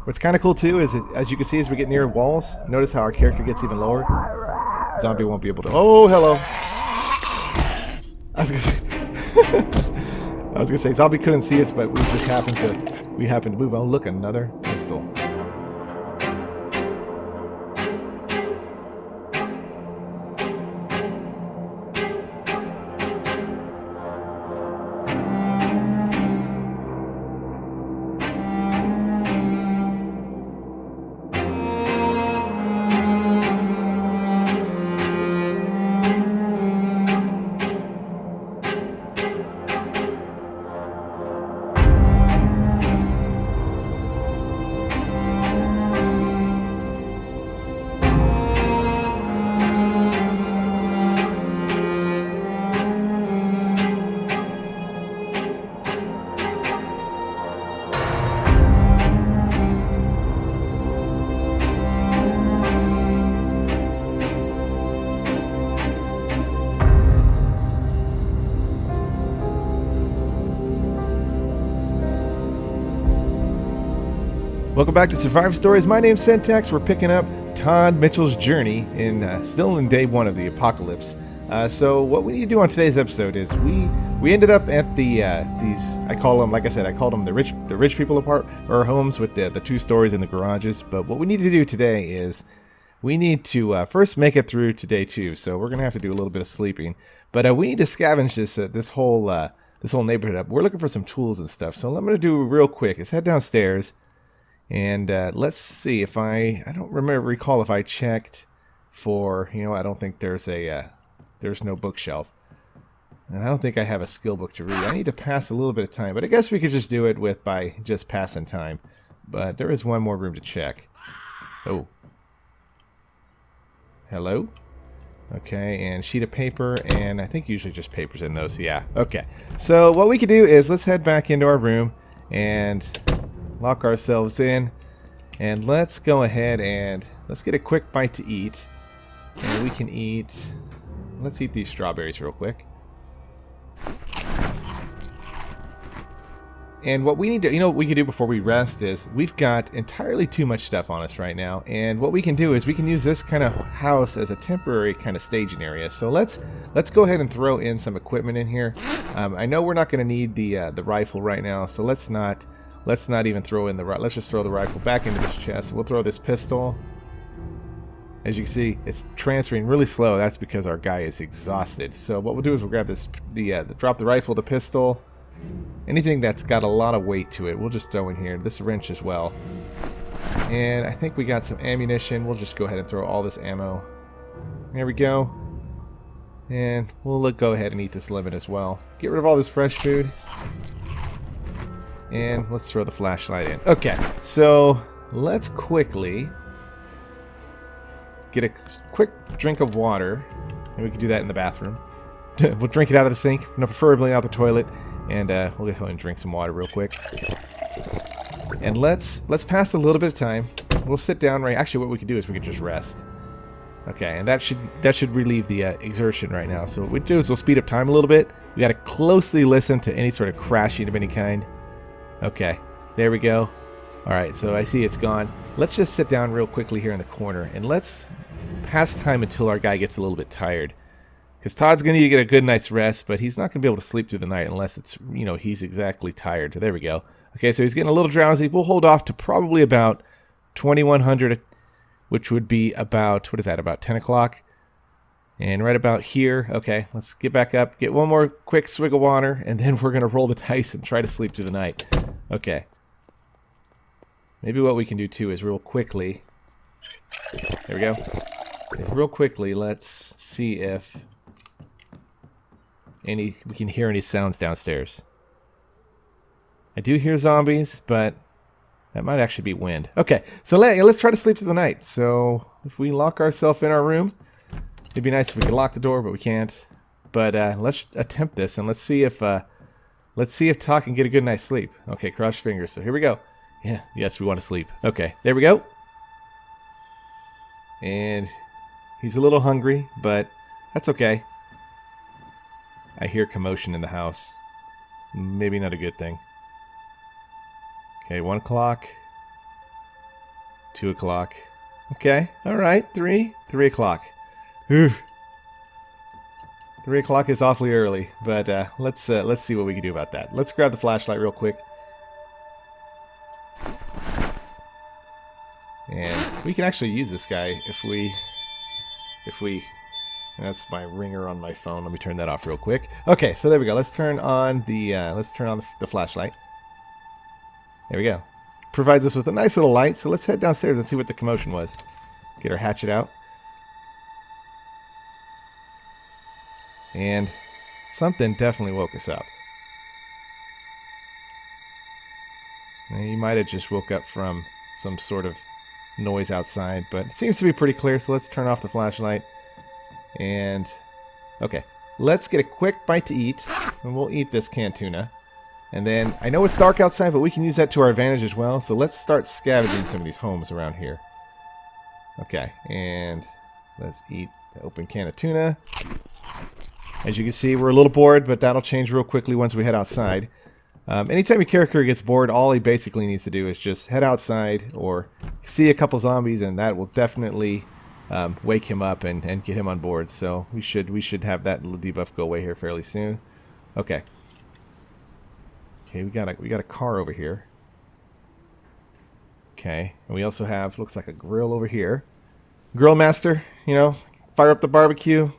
What's kind of cool too is, as you can see, as we get near walls, notice how our character gets even lower. Zombie won't be able to. Oh, hello. I was gonna say zombie couldn't see us, but we happened to move. Oh, look, another pistol. Welcome back to Survival Stories. My name's Syntax. We're picking up Todd Mitchell's journey still in day one of the apocalypse. So what we need to do on today's episode is we ended up at these, I call them, like I said, I called them the rich people or homes with the 2 stories and the garages. But what we need to do today is we need to first make it through to day 2. So we're gonna have to do a little bit of sleeping. But we need to scavenge this whole neighborhood up. We're looking for some tools and stuff. So what I'm gonna do real quick is head downstairs. And let's see if I don't recall if I checked for, I don't think there's no bookshelf. And I don't think I have a skill book to read. I need to pass a little bit of time, but I guess we could just do it by just passing time. But there is one more room to check. Oh. Hello? Okay, and sheet of paper, and I think usually just paper's in those, yeah. Okay, so what we could do is let's head back into our room and lock ourselves in, and let's go ahead and let's get a quick bite to eat. And we can let's eat these strawberries real quick. And what we need to, what we can do before we rest is we've got entirely too much stuff on us right now. And what we can do is we can use this kind of house as a temporary kind of staging area. So let's go ahead and throw in some equipment in here. I know we're not going to need the rifle right now, so let's not even throw in let's just throw the rifle back into this chest. We'll throw this pistol. As you can see, it's transferring really slow. That's because our guy is exhausted. So what we'll do is we'll grab drop the rifle, the pistol, anything that's got a lot of weight to it. We'll just throw in here. This wrench as well. And I think we got some ammunition. We'll just go ahead and throw all this ammo. There we go. And we'll go ahead and eat this lemon as well. Get rid of all this fresh food. And let's throw the flashlight in. Okay, so let's quickly get a quick drink of water. And we can do that in the bathroom. We'll drink it out of the sink, preferably out the toilet. And we'll go ahead and drink some water real quick. And let's pass a little bit of time. We'll sit down actually, what we could do is we could just rest. Okay, and that should relieve the exertion right now. So what we do is we'll speed up time a little bit. We got to closely listen to any sort of crashing of any kind. Okay, there we go. Alright, so I see it's gone. Let's just sit down real quickly here in the corner, and let's pass time until our guy gets a little bit tired. Because Todd's going to need to get a good night's rest, but he's not going to be able to sleep through the night unless it's, he's exactly tired. So there we go. Okay, so he's getting a little drowsy. We'll hold off to probably about 2100, which would be about, what is that, about 10 o'clock? And right about here, okay, let's get back up, get one more quick swig of water, and then we're going to roll the dice and try to sleep through the night. Okay. Maybe what we can do too is real quickly, there we go, real quickly let's see if we can hear any sounds downstairs. I do hear zombies, but that might actually be wind. Okay, so let's try to sleep through the night. So if we lock ourselves in our room, it'd be nice if we could lock the door, but we can't. But let's attempt this, and let's see if Todd can get a good night's sleep. Okay, cross your fingers. So here we go. Yeah, yes, we want to sleep. Okay, there we go. And he's a little hungry, but that's okay. I hear commotion in the house. Maybe not a good thing. Okay, 1 o'clock. 2 o'clock. Okay, alright, 3 o'clock. 3 o'clock is awfully early, but let's see what we can do about that. Let's grab the flashlight real quick. And we can actually use this guy if we that's my ringer on my phone. Let me turn that off real quick. Okay, so there we go. Let's turn on the flashlight. There we go. Provides us with a nice little light. So let's head downstairs and see what the commotion was. Get our hatchet out. And something definitely woke us up. And you might have just woke up from some sort of noise outside, but it seems to be pretty clear, so let's turn off the flashlight. And okay, let's get a quick bite to eat, and we'll eat this canned tuna. And then, I know it's dark outside, but we can use that to our advantage as well, so let's start scavenging some of these homes around here. Okay, and let's eat the open can of tuna. As you can see, we're a little bored, but that'll change real quickly once we head outside. Anytime your character gets bored, all he basically needs to do is just head outside or see a couple zombies, and that will definitely wake him up and get him on board. So we should have that little debuff go away here fairly soon. Okay. Okay, we got a car over here. Okay, and we also have, looks like a grill over here. Grill master, you know, fire up the barbecue,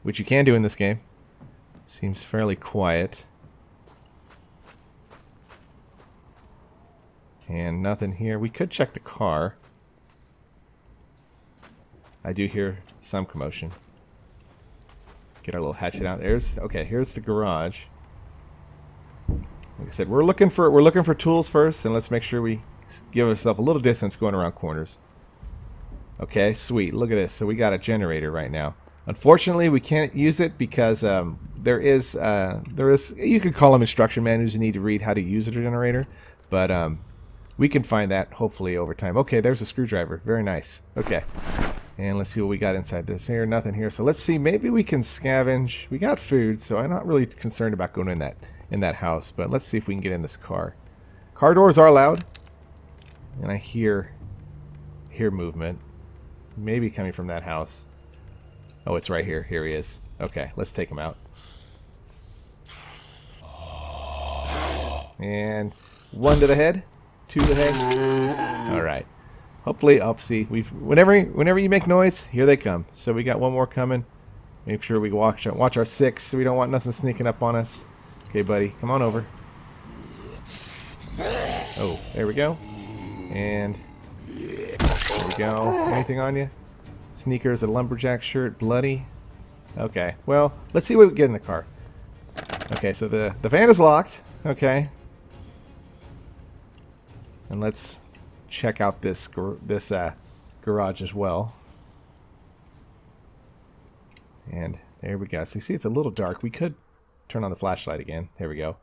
which you can do in this game. Seems fairly quiet. And nothing here. We could check the car. I do hear some commotion. Get our little hatchet out. Okay, here's the garage. Like I said, we're looking for tools first, and let's make sure we give ourselves a little distance going around corners. Okay, sweet. Look at this. So we got a generator right now. Unfortunately, we can't use it because there is you could call them instruction manuals you need to read how to use a generator, but we can find that hopefully over time. Okay, there's a screwdriver. Very nice. Okay. And let's see what we got inside this here. Nothing here. So let's see. Maybe we can scavenge. We got food, so I'm not really concerned about going in that house. But let's see if we can get in this car. Car doors are loud, and I hear movement. Maybe coming from that house. Oh, it's right here. Here he is. Okay, let's take him out. And 1 to the head, 2 to the head. All right. Hopefully, I'll see. Whenever you make noise, here they come. So we got one more coming. Make sure we watch our 6, so we don't want nothing sneaking up on us. Okay, buddy, come on over. Oh, there we go. And there we go. Anything on you? Sneakers, a lumberjack shirt, bloody. Okay, well, let's see what we get in the car. Okay, so the van is locked. Okay. And let's check out this garage as well. And there we go. So you see it's a little dark. We could turn on the flashlight again. There we go.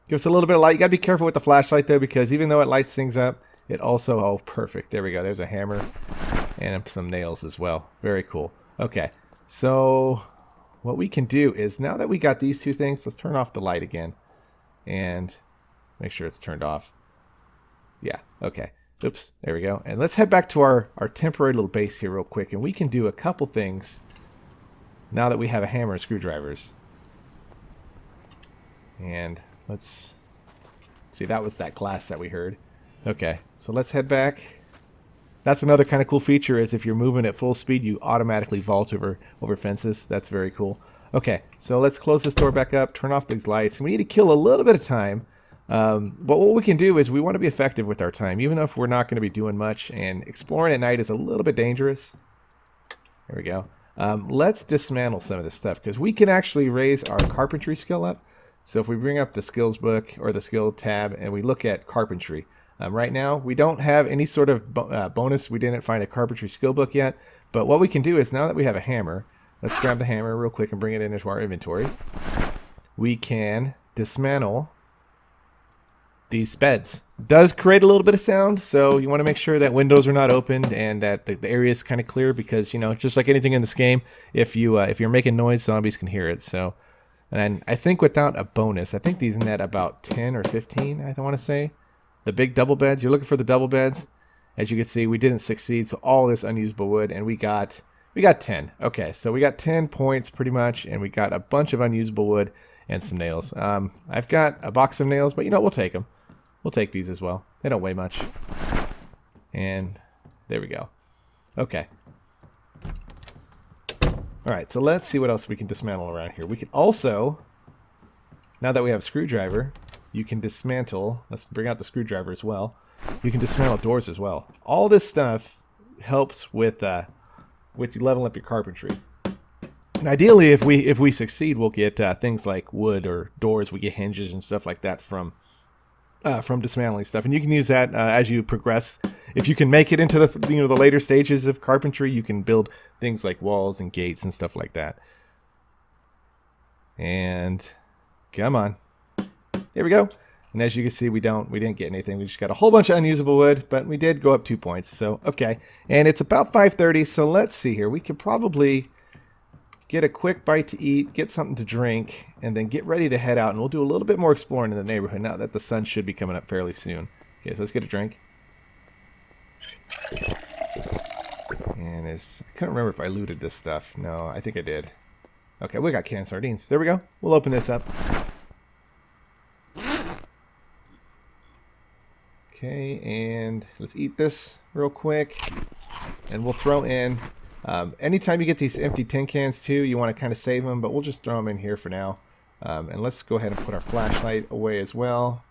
Give us a little bit of light. You gotta be careful with the flashlight though, because even though it lights things up, it also, oh perfect. There we go. There's a hammer and some nails as well. Very cool. Okay. So what we can do is, now that we got these two things, let's turn off the light again and make sure it's turned off. Yeah, okay. Oops, there we go. And let's head back to our temporary little base here real quick, and we can do a couple things now that we have a hammer and screwdrivers. And let's see, that was that glass that we heard. Okay, so let's head back. That's another kind of cool feature, is if you're moving at full speed, you automatically vault over fences. That's very cool. Okay, so let's close this door back up, turn off these lights, and we need to kill a little bit of time. But what we can do is we want to be effective with our time, even though if we're not going to be doing much, and exploring at night is a little bit dangerous. There we go. Let's dismantle some of this stuff, because we can actually raise our carpentry skill up. So if we bring up the skills book or the skill tab and we look at carpentry, right now we don't have any sort of bonus. We didn't find a carpentry skill book yet, but what we can do is, now that we have a hammer, let's grab the hammer real quick and bring it into our inventory. We can dismantle these beds. It does create a little bit of sound, so you want to make sure that windows are not opened and that the area is kind of clear, because, you know, just like anything in this game, if you're making noise, zombies can hear it. So, and I think without a bonus, I think these net about 10 or 15, I want to say. The big double beds, you're looking for the double beds, As you can see, we didn't succeed, so all this unusable wood, and we got 10. Okay, so we got 10 points pretty much, and we got a bunch of unusable wood and some nails. I've got a box of nails, but you know, we'll take them. We'll take these as well. They don't weigh much. And there we go. Okay. Alright, so let's see what else we can dismantle around here. We can also, now that we have a screwdriver, you can dismantle, let's bring out the screwdriver as well. You can dismantle doors as well. All this stuff helps with leveling up your carpentry. And ideally, if we succeed, we'll get things like wood or doors. We get hinges and stuff like that from dismantling stuff. And you can use that as you progress. If you can make it into the the later stages of carpentry, you can build things like walls and gates and stuff like that. And come on, there we go. And as you can see, we didn't get anything. We just got a whole bunch of unusable wood, but we did go up 2 points. So okay, and it's about 5:30. So let's see here. We could probably get a quick bite to eat, get something to drink, and then get ready to head out. And we'll do a little bit more exploring in the neighborhood now that the sun should be coming up fairly soon. Okay, so let's get a drink. And I couldn't remember if I looted this stuff. No, I think I did. Okay, we got canned sardines. There we go. We'll open this up. Okay, and let's eat this real quick. And we'll throw in... anytime you get these empty tin cans too, you want to kind of save them, but we'll just throw them in here for now. And let's go ahead and put our flashlight away as well.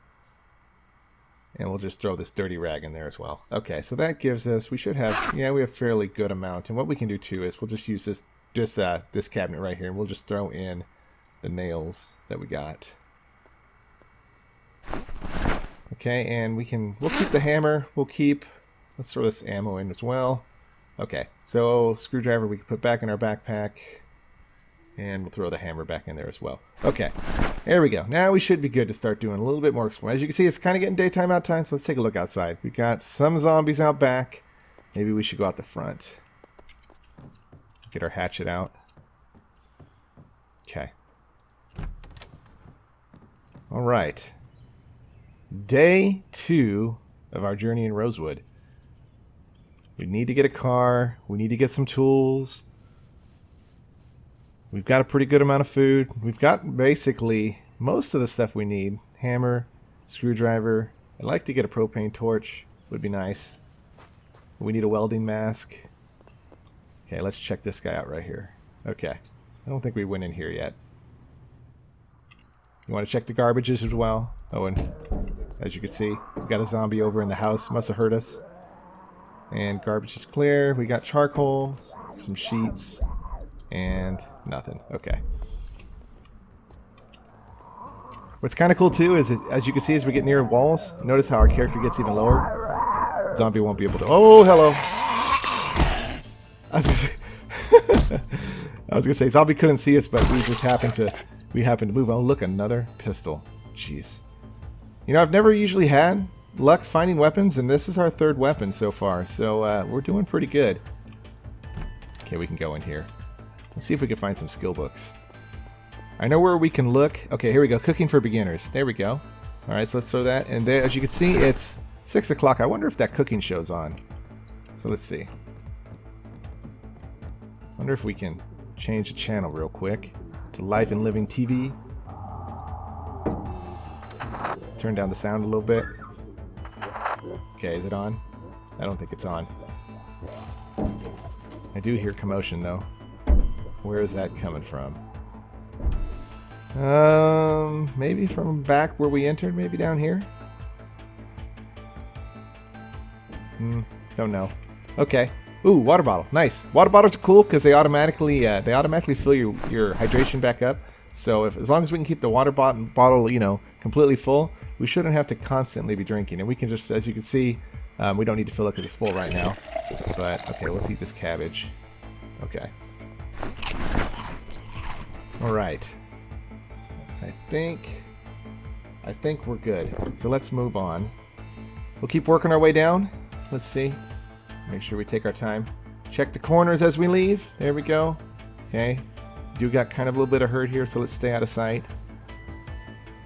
And we'll just throw this dirty rag in there as well. Okay, so that gives us, we should have, yeah, we have a fairly good amount. And what we can do too is we'll just use this cabinet right here, and we'll just throw in the nails that we got. Okay, and we'll keep the hammer. Let's throw this ammo in as well. Okay, so screwdriver we can put back in our backpack, and we'll throw the hammer back in there as well. Okay, there we go. Now we should be good to start doing a little bit more exploring. As you can see, it's kind of getting daytime out time, so let's take a look outside. We got some zombies out back. Maybe we should go out the front. Get our hatchet out. Okay. All right. Day 2 of our journey in Rosewood. We need to get a car. We need to get some tools. We've got a pretty good amount of food. We've got basically most of the stuff we need. Hammer, screwdriver. I'd like to get a propane torch. Would be nice. We need a welding mask. Okay, let's check this guy out right here. Okay. I don't think we went in here yet. You want to check the garbages as well? Oh, and as you can see, we've got a zombie over in the house. Must have heard us. And garbage is clear. We got charcoal, some sheets, and nothing. Okay. What's kind of cool too is, as you can see, as we get near walls, notice how our character gets even lower. Zombie won't be able to. Oh, hello. I was gonna say zombie couldn't see us, but we just happened to move. Oh, look, another pistol. Jeez. You know, I've never usually had luck finding weapons, and this is our 3rd weapon so far, so we're doing pretty good. Okay, we can go in here. Let's see if we can find some skill books. I know where we can look. Okay, here we go. Cooking for beginners. There we go. Alright, so let's throw that. And there, as you can see, it's 6 o'clock. I wonder if that cooking show's on. So let's see. Wonder if we can change the channel real quick to Life and Living TV. Turn down the sound a little bit. Okay, is it on? I don't think it's on. I do hear commotion though. Where is that coming from? Maybe from back where we entered, maybe down here? Don't know. Okay. Ooh, water bottle. Nice. Water bottles are cool because they automatically fill your hydration back up. So as long as we can keep the water bottle, you know, completely full, we shouldn't have to constantly be drinking. And we can just, as you can see, we don't need to fill it because it's full right now. But okay, let's eat this cabbage. Okay. All right. I think we're good. So let's move on. We'll keep working our way down. Let's see. Make sure we take our time. Check the corners as we leave. There we go. Okay. Do got kind of a little bit of hurt here, so let's stay out of sight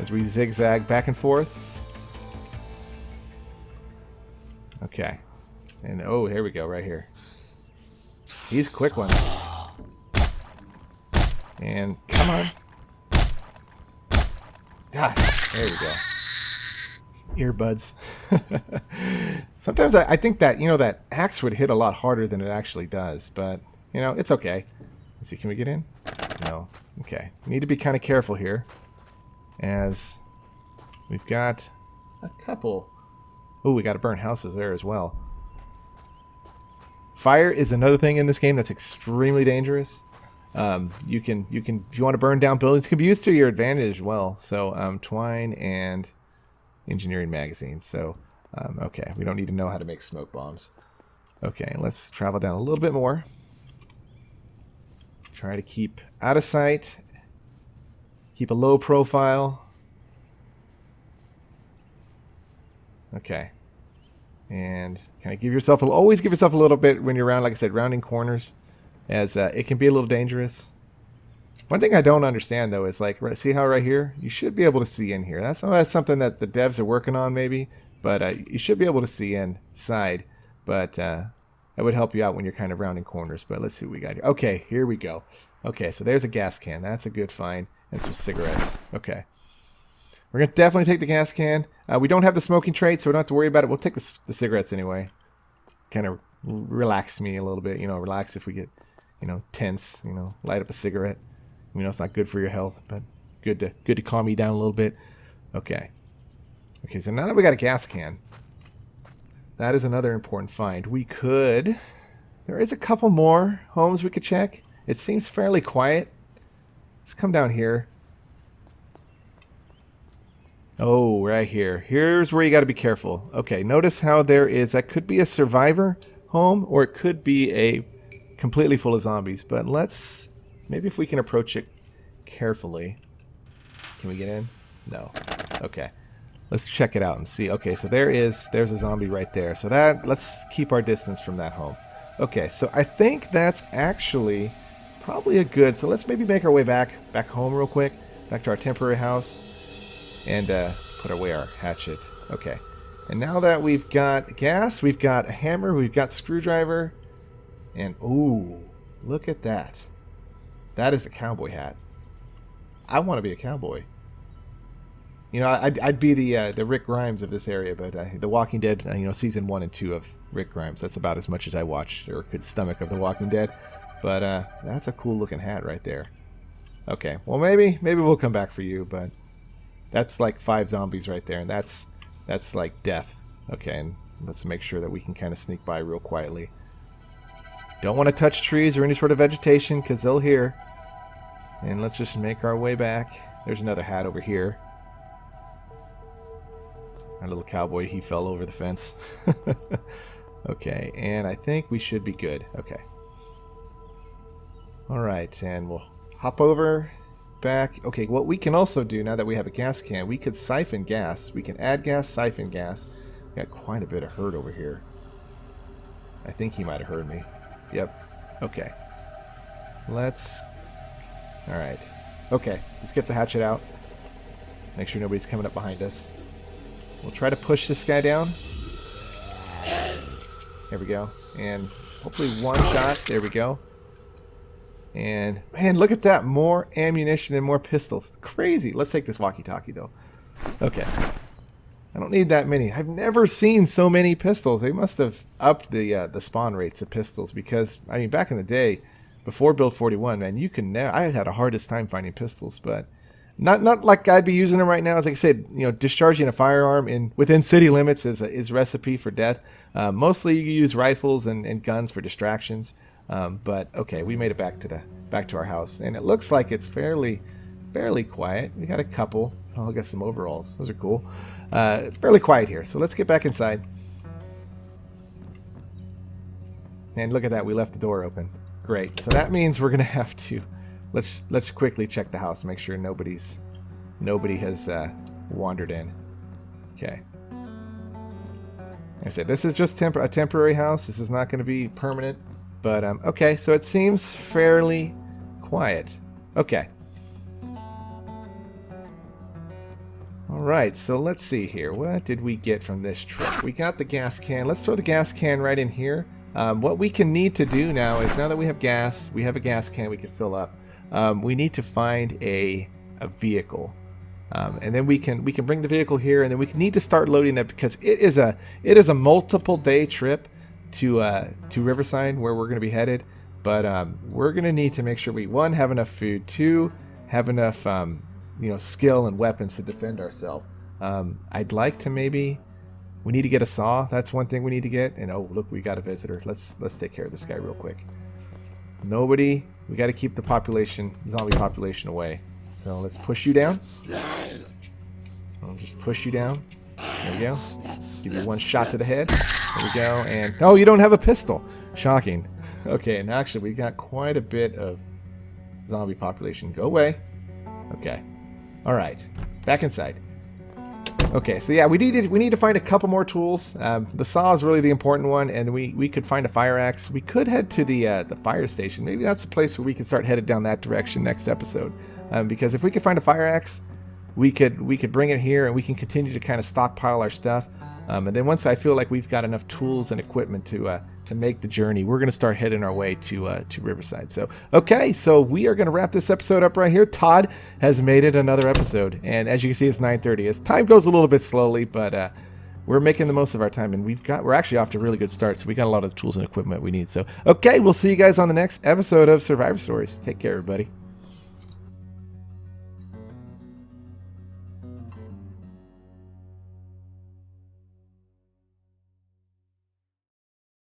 as we zigzag back and forth. Okay. And oh, here we go, right here. He's a quick one. And come on. Gosh, there we go. Earbuds. Sometimes I think that, you know, that axe would hit a lot harder than it actually does, but, you know, it's okay. Let's see, can we get in? No. Okay. We need to be kind of careful here, as we've got a couple. Oh, we got to burn houses there as well. Fire is another thing in this game that's extremely dangerous. You can, if you want to burn down buildings, it can be used to your advantage as well. So, twine and engineering magazine. So, okay, we don't need to know how to make smoke bombs. Okay, let's travel down a little bit more. Try to keep out of sight. Keep a low profile. Okay. And kind of give yourself always give yourself a little bit when you're around, like I said, rounding corners, as it can be a little dangerous. One thing I don't understand though is, like, see how right here you should be able to see in here. That's something that the devs are working on maybe, but you should be able to see inside. But that would help you out when you're kind of rounding corners. But let's see what we got here. Okay, here we go. Okay, so there's a gas can. That's a good find, and some cigarettes. Okay. We're going to definitely take the gas can. We don't have the smoking trait, so we don't have to worry about it. We'll take the cigarettes anyway. Kind of relax me a little bit. You know, relax if we get, you know, tense. You know, light up a cigarette. You know, it's not good for your health, but good to calm you down a little bit. Okay. Okay, so now that we got a gas can, that is another important find. We could... There is a couple more homes we could check. It seems fairly quiet. Let's come down here. Oh, right here. Here's where you got to be careful. Okay, notice how there is... That could be a survivor home, or it could be a completely full of zombies. But let's... Maybe if we can approach it carefully. Can we get in? No. Okay. Let's check it out and see. Okay, so there's a zombie right there. So let's keep our distance from that home. Okay, so I think that's actually probably a good... So let's maybe make our way back home real quick. Back to our temporary house. And put away our hatchet. Okay. And now that we've got gas, we've got a hammer, we've got screwdriver. And, ooh, look at that. That is a cowboy hat. I want to be a cowboy. You know, I'd be the Rick Grimes of this area, but The Walking Dead, you know, season 1 and 2 of Rick Grimes. That's about as much as I watched or could stomach of The Walking Dead. But that's a cool looking hat right there. Okay, well maybe we'll come back for you, but that's like 5 zombies right there, and that's like death. Okay, and let's make sure that we can kind of sneak by real quietly. Don't want to touch trees or any sort of vegetation because they'll hear. And let's just make our way back. There's another hat over here. Our little cowboy, he fell over the fence. Okay, and I think we should be good. Okay. Alright, and we'll hop over back. Okay, what we can also do now that we have a gas can, we could siphon gas. We can add gas, siphon gas. We got quite a bit of hurt over here. I think he might have heard me. Yep. Okay. Let's... Alright. Okay, let's get the hatchet out. Make sure nobody's coming up behind us. We'll try to push this guy down. There we go. And hopefully one shot. There we go. And, man, look at that. More ammunition and more pistols. Crazy. Let's take this walkie-talkie, though. Okay. I don't need that many. I've never seen so many pistols. They must have upped the spawn rates of pistols because, I mean, back in the day, before Build 41, man, you can I had a hardest time finding pistols, but not like I'd be using them right now. As like I said, you know, discharging a firearm within city limits is recipe for death. Mostly you use rifles and guns for distractions. But okay, we made it back to our house, and it looks like it's fairly quiet. We got a couple, so I'll get some overalls. Those are cool. Fairly quiet here, so let's get back inside. And look at that, we left the door open. Great. So that means we're gonna have to let's quickly check the house, make sure nobody has wandered in. Okay. Like I said, this is just a temporary house. This is not going to be permanent. But okay, so it seems fairly quiet. Okay. All Alright, so let's see here. What did we get from this trip? We got the gas can. Let's throw the gas can right in here. What we can need to do now is, now that we have gas, we have a gas can we can fill up. We need to find a vehicle. And then we can bring the vehicle here, and then we need to start loading it, because it is a multiple day trip to Riverside, where we're going to be headed. But we're going to need to make sure we, one, have enough food, two, have enough skill and weapons to defend ourselves. I'd like to we need to get a saw. That's one thing we need to get. And oh, look, we got a visitor. Let's take care of this guy real quick. We got to keep the zombie population away. So let's push you down. I'll just push you down. There we go. Give you one shot to the head. There we go. And oh, you don't have a pistol. Shocking. Okay, and actually we got quite a bit of zombie population. Go away. Okay. All right. Back inside. Okay, so yeah, we need to find a couple more tools. The saw is really the important one, and we could find a fire axe. We could head to the fire station. Maybe that's a place where we could start headed down that direction next episode. Because if we could find a fire axe, we could bring it here, and we can continue to kind of stockpile our stuff. And then once I feel like we've got enough tools and equipment to make the journey, we're going to start heading our way to Riverside. So, okay, so we are going to wrap this episode up right here. Todd has made it another episode, and as you can see, it's 9:30. As time goes a little bit slowly, but we're making the most of our time, and we're actually off to a really good start. So we got a lot of the tools and equipment we need. So, okay, we'll see you guys on the next episode of Survivor Stories. Take care, everybody.